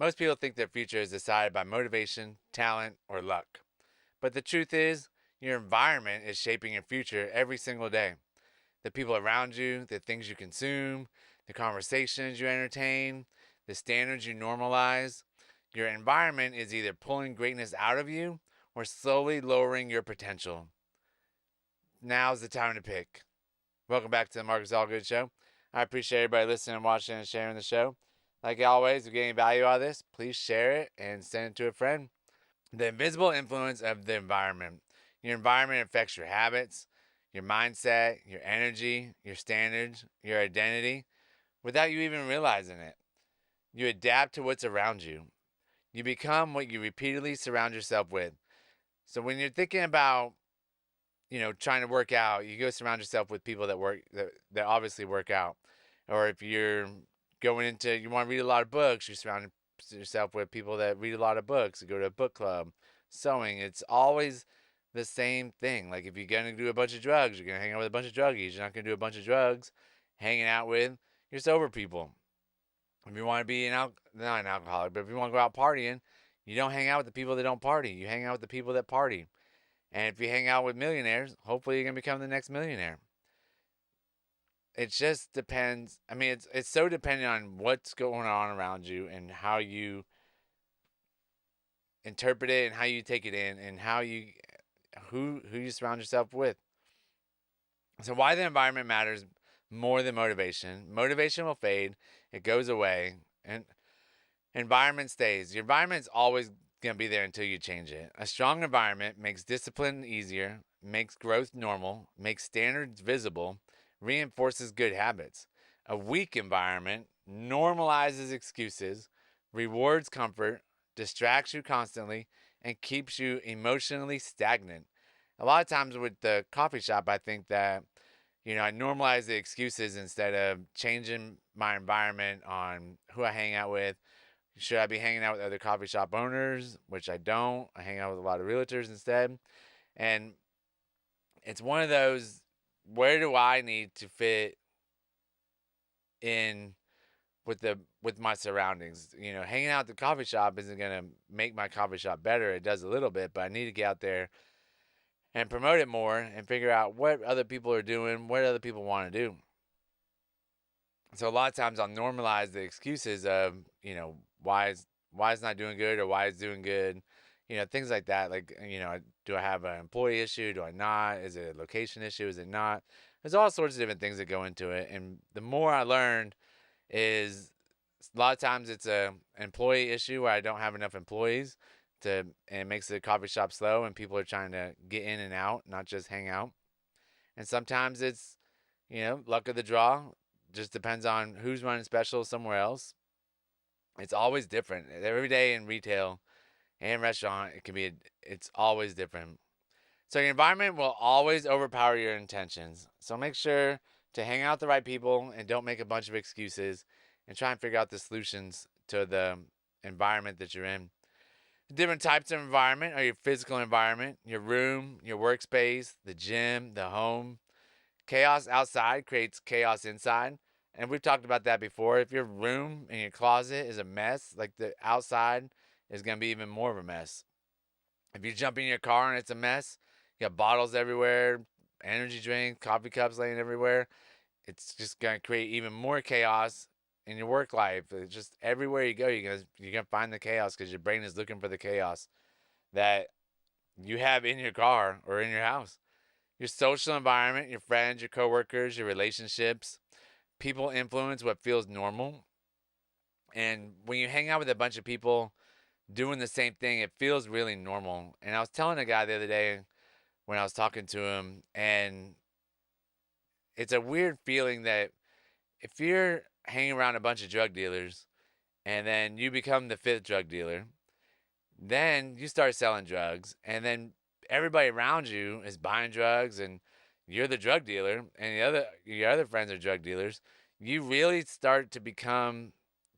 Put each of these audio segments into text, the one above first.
Most people think their future is decided by motivation, talent, or luck. But the truth is, your environment is shaping your future every single day. The people around you, the things you consume, the conversations you entertain, the standards you normalize. Your environment is either pulling greatness out of you or slowly lowering your potential. Now's the time to pick. Welcome back to the Marcus Allgood Show. I appreciate everybody listening and watching and sharing the show. Like always, if you're getting value out of this, please share it and send it to a friend. The invisible influence of the environment. Your environment affects your habits, your mindset, your energy, your standards, your identity, without you even realizing it. You adapt to what's around you. You become what you repeatedly surround yourself with. So when you're thinking about, trying to work out, you go surround yourself with people that obviously work out. Or if you're you want to read a lot of books, you surround yourself with people that read a lot of books. You go to a book club, sewing. It's always the same thing. Like if you're gonna do a bunch of drugs, you're gonna hang out with a bunch of druggies. You're not gonna do a bunch of drugs, hanging out with your sober people. If you want to be not an alcoholic, but if you want to go out partying, you don't hang out with the people that don't party. You hang out with the people that party. And if you hang out with millionaires, hopefully you're gonna become the next millionaire. It just depends. I mean, it's so dependent on what's going on around you and how you interpret it and how you take it in and who you surround yourself with. So why the environment matters more than motivation. Motivation will fade, it goes away, and environment stays. Your environment's always going to be there until you change it. A strong environment makes discipline easier, makes growth normal, makes standards visible, reinforces good habits. A weak environment normalizes excuses, rewards comfort, distracts you constantly, and keeps you emotionally stagnant. A lot of times with the coffee shop, I think that, I normalize the excuses instead of changing my environment on who I hang out with. Should I be hanging out with other coffee shop owners, which I don't? I hang out with a lot of realtors instead. And it's one of those, where do I need to fit in with my surroundings? Hanging out at the coffee shop isn't going to make my coffee shop better. It does a little bit, but I need to get out there and promote it more and figure out what other people are doing, what other people want to do. So a lot of times I'll normalize the excuses of, why it's not doing good or why it's doing good. Things like that. Like, do I have an employee issue? Do I not? Is it a location issue? Is it not? There's all sorts of different things that go into it. And the more I learned is a lot of times it's a employee issue where I don't have enough employees and it makes the coffee shop slow and people are trying to get in and out, not just hang out. And sometimes it's, luck of the draw. Just depends on who's running specials somewhere else. It's always different. Every day in retail and restaurant, it's always different. So your environment will always overpower your intentions. So make sure to hang out with the right people and don't make a bunch of excuses and try and figure out the solutions to the environment that you're in. Different types of environment are your physical environment, your room, your workspace, the gym, the home. Chaos outside creates chaos inside. And we've talked about that before. If your room and your closet is a mess, like the outside is going to be even more of a mess. If you jump in your car and it's a mess, you got bottles everywhere, energy drinks, coffee cups laying everywhere. It's just going to create even more chaos in your work life. It's just everywhere you go, you're gonna find the chaos because your brain is looking for the chaos that you have in your car or in your house. Your social environment, your friends, your coworkers, your relationships, people influence what feels normal. And when you hang out with a bunch of people doing the same thing, it feels really normal. And I was telling a guy the other day when I was talking to him, and it's a weird feeling that if you're hanging around a bunch of drug dealers and then you become the fifth drug dealer, then you start selling drugs, and then everybody around you is buying drugs, and you're the drug dealer, and your other friends are drug dealers. You really start to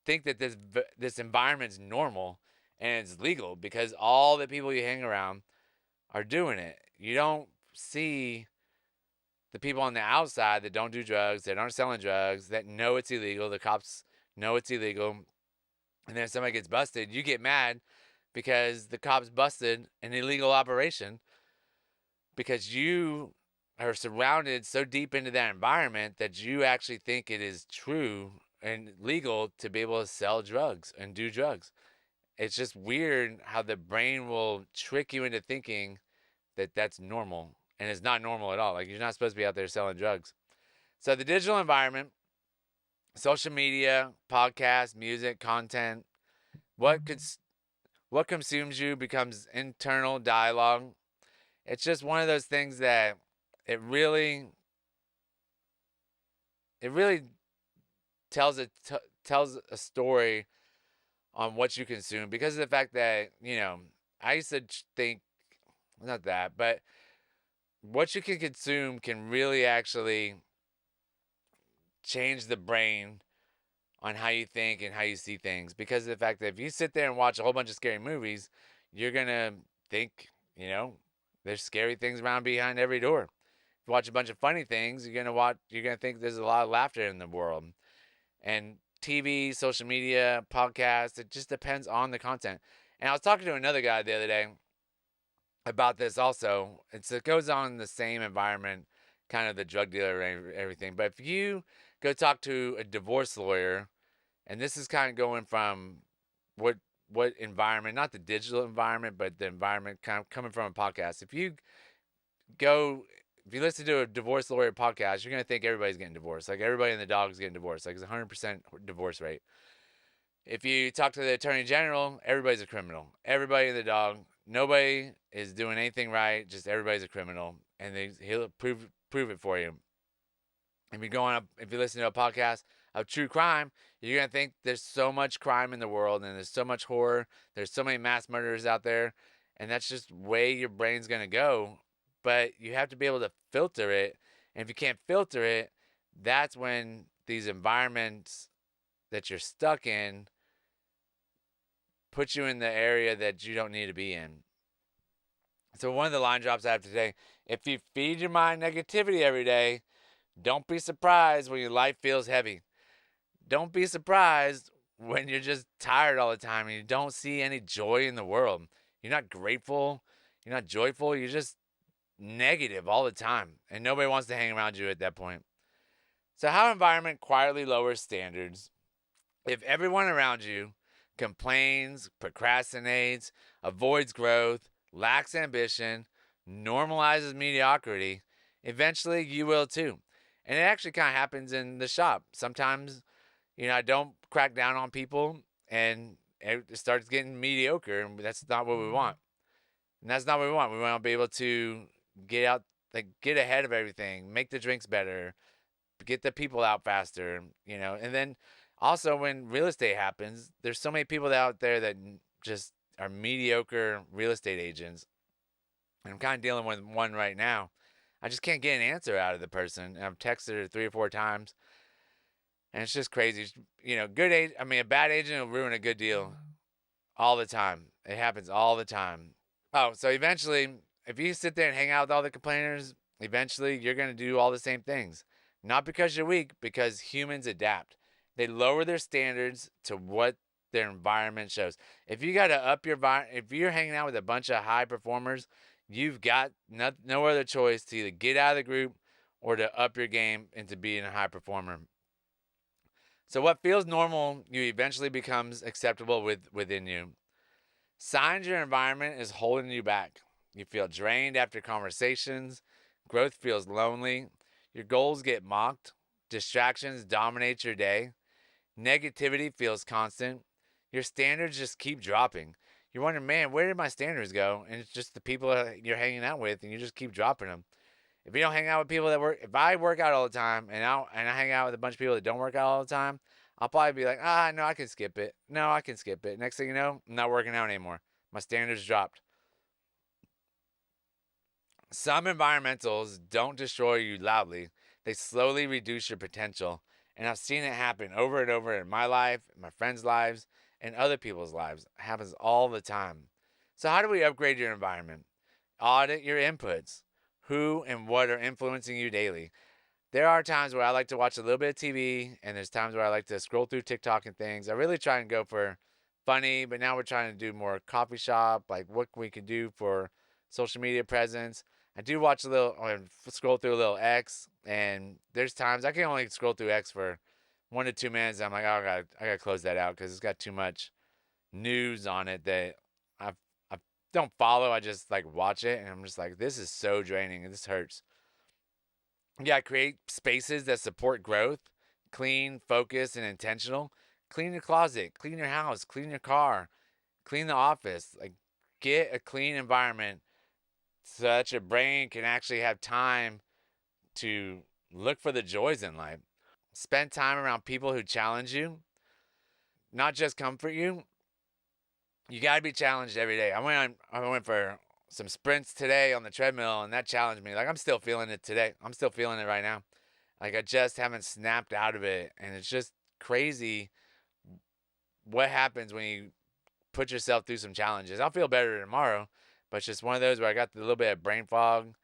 think that this environment's normal and it's legal because all the people you hang around are doing it. You don't see the people on the outside that don't do drugs, that aren't selling drugs, that know it's illegal. The cops know it's illegal. and then somebody gets busted, you get mad because the cops busted an illegal operation because you are surrounded so deep into that environment that you actually think it is true and legal to be able to sell drugs and do drugs. It's just weird how the brain will trick you into thinking that that's normal, and it's not normal at all. Like, you're not supposed to be out there selling drugs. So the digital environment, social media, podcasts, music, content, what what consumes you becomes internal dialogue. It's just one of those things that it really it really tells a story on what you consume, because of the fact that, I used to think, not that, but what you can consume can really actually change the brain on how you think and how you see things, because of the fact that if you sit there and watch a whole bunch of scary movies, you're going to think, there's scary things around behind every door. If you watch a bunch of funny things, you're going to think there's a lot of laughter in the world. And TV, social media, podcasts, it just depends on the content. And I was talking to another guy the other day about this also. It goes on in the same environment, kind of the drug dealer and everything. But if you go talk to a divorce lawyer, and this is kind of going from what environment, not the digital environment, but the environment kind of coming from a podcast. If you listen to a divorce lawyer podcast, you're going to think everybody's getting divorced. Like, everybody in the dog is getting divorced. Like, it's 100% divorce rate. If you talk to the attorney general, everybody's a criminal. Everybody in the dog, nobody is doing anything right. Just everybody's a criminal, and he'll prove it for you. If you listen to a podcast of true crime, you're gonna think there's so much crime in the world, and there's so much horror. There's so many mass murderers out there, and that's just way your brain's gonna go. But you have to be able to filter it, and if you can't filter it, that's when these environments that you're stuck in put you in the area that you don't need to be in. So one of the line drops I have today: if you feed your mind negativity every day, don't be surprised when your life feels heavy. Don't be surprised when you're just tired all the time and you don't see any joy in the world. You're not grateful. You're not joyful. You're just negative all the time. And nobody wants to hang around you at that point. So, how environment quietly lowers standards. If everyone around you complains, procrastinates, avoids growth, lacks ambition, normalizes mediocrity, eventually you will too. And it actually kind of happens in the shop. Sometimes, I don't crack down on people, and it starts getting mediocre, and that's not what we want. And that's not what we want. We want to be able to get ahead of everything, make the drinks better, get the people out faster, And then also, when real estate happens, there's so many people out there that just are mediocre real estate agents. And I'm kind of dealing with one right now. I just can't get an answer out of the person. I've texted her 3 or 4 times, and it's just crazy. A bad agent will ruin a good deal all the time. It happens all the time. Oh, so eventually, if you sit there and hang out with all the complainers, eventually you're going to do all the same things. Not because you're weak, because humans adapt. They lower their standards to what their environment shows. If you got to if you're hanging out with a bunch of high performers, you've got no other choice to either get out of the group or to up your game into being a high performer. So what feels normal, you eventually becomes acceptable within you. Signs your environment is holding you back. You feel drained after conversations. Growth feels lonely. Your goals get mocked. Distractions dominate your day. Negativity feels constant. Your standards just keep dropping. You're wondering, man, where did my standards go? And it's just the people that you're hanging out with, and you just keep dropping them. If you don't hang out with people if I work out all the time and I hang out with a bunch of people that don't work out all the time, I'll probably be like, no, I can skip it. No, I can skip it. Next thing you know, I'm not working out anymore. My standards dropped. Some environmentals don't destroy you loudly. They slowly reduce your potential. And I've seen it happen over and over in my life, in my friends' lives, and other people's lives. It happens all the time. So how do we upgrade your environment? Audit your inputs. Who and what are influencing you daily? There are times where I like to watch a little bit of TV, and there's times where I like to scroll through TikTok and things. I really try and go for funny, but now we're trying to do more coffee shop, like what we can do for social media presence. I do watch a little, or scroll through a little X, and there's times I can only scroll through X for 1 to 2 minutes. I'm like, oh, I gotta close that out because it's got too much news on it that I I don't follow. I just like watch it, and I'm just like, this is so draining, and this hurts. Yeah, create spaces that support growth, clean, focused, and intentional. Clean your closet, clean your house, clean your car, clean the office. Like, get a clean environment so that your brain can actually have time to look for the joys in life. Spend time around people who challenge you, not just comfort you. You got to be challenged every day. I went for some sprints today on the treadmill, and that challenged me. Like, I'm still feeling it today. I'm still feeling it right now. Like, I just haven't snapped out of it, and it's just crazy what happens when you put yourself through some challenges. I'll feel better tomorrow, but it's just one of those where I got a little bit of brain fog.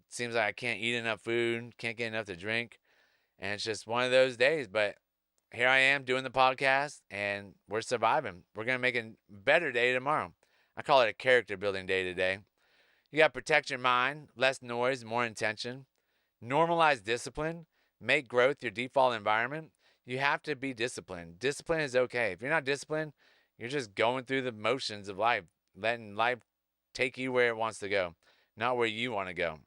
Seems like I can't eat enough food, can't get enough to drink, and it's just one of those days. But here I am doing the podcast, and we're surviving. We're gonna make a better day tomorrow. I call it a character building day today. You got to protect your mind, less noise, more intention. Normalize discipline. Make growth your default environment. You have to be disciplined. Discipline is okay. If you're not disciplined, you're just going through the motions of life, letting life take you where it wants to go, not where you want to go.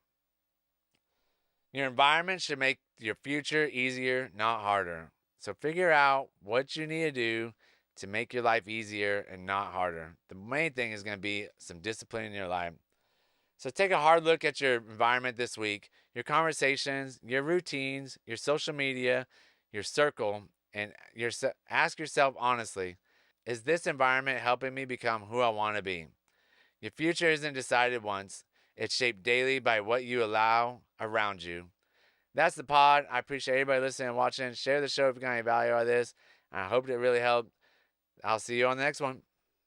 Your environment should make your future easier, not harder. So figure out what you need to do to make your life easier and not harder. The main thing is going to be some discipline in your life. So take a hard look at your environment this week, your conversations, your routines, your social media, your circle, and ask yourself honestly, is this environment helping me become who I want to be? Your future isn't decided once. It's shaped daily by what you allow around you. That's the pod. I appreciate everybody listening and watching. Share the show if you got any value out of this. I hope it really helped. I'll see you on the next one.